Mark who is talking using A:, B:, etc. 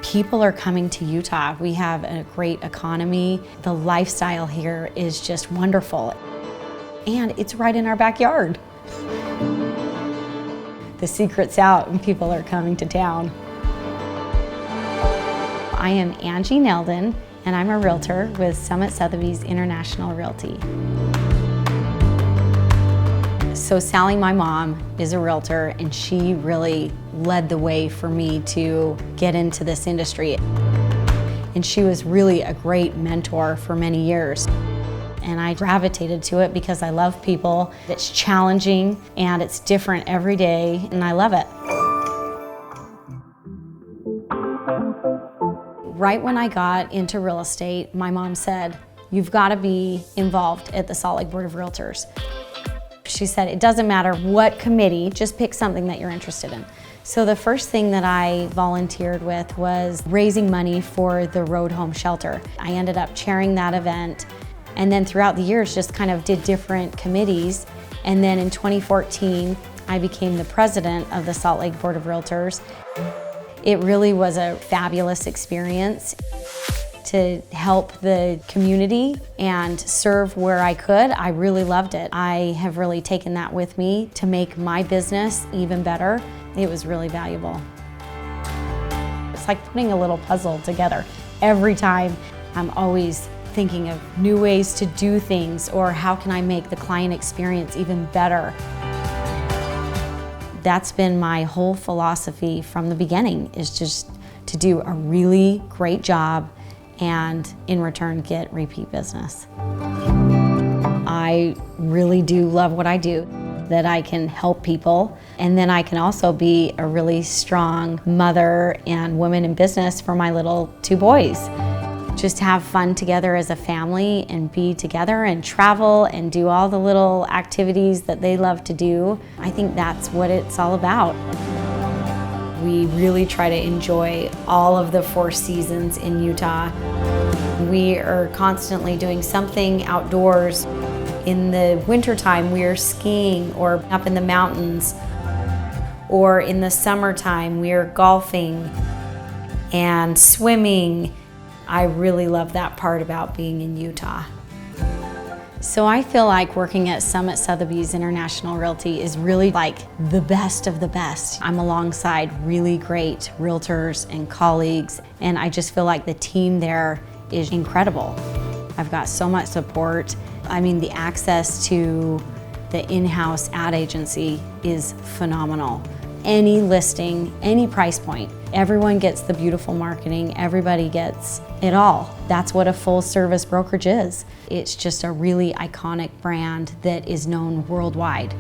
A: People are coming to Utah. We have a great economy. The lifestyle here is just wonderful. And it's right in our backyard. The secret's out and people are coming to town. I am Angie Neldon, and I'm a realtor with Summit Sotheby's International Realty. So Sally, my mom, is a realtor, and she really led the way for me to get into this industry. And she was really a great mentor for many years. And I gravitated to it because I love people. It's challenging and it's different every day, and I love it. Right when I got into real estate, my mom said, "You've got to be involved at the Salt Lake Board of Realtors." She said, "It doesn't matter what committee, just pick something that you're interested in." So the first thing that I volunteered with was raising money for the Road Home Shelter. I ended up chairing that event, and then throughout the years just kind of did different committees. And then in 2014, I became the president of the Salt Lake Board of Realtors. It really was a fabulous experience to help the community and serve where I could. I really loved it. I have really taken that with me to make my business even better. It was really valuable. It's like putting a little puzzle together. Every time I'm always thinking of new ways to do things, or how can I make the client experience even better. That's been my whole philosophy from the beginning, is just to do a really great job and in return get repeat business. I really do love what I do, that I can help people, and then I can also be a really strong mother and woman in business for my little 2 boys. Just have fun together as a family and be together and travel and do all the little activities that they love to do. I think that's what it's all about. We really try to enjoy all of the 4 seasons in Utah. We are constantly doing something outdoors. In the wintertime, we are skiing or up in the mountains. Or in the summertime, we are golfing and swimming. I really love that part about being in Utah. So I feel like working at Summit Sotheby's International Realty is really like the best of the best. I'm alongside really great realtors and colleagues, and I just feel like the team there is incredible. I've got so much support. I mean, the access to the in-house ad agency is phenomenal. Any listing, any price point, everyone gets the beautiful marketing, everybody gets it all. That's what a full service brokerage is. It's just a really iconic brand that is known worldwide.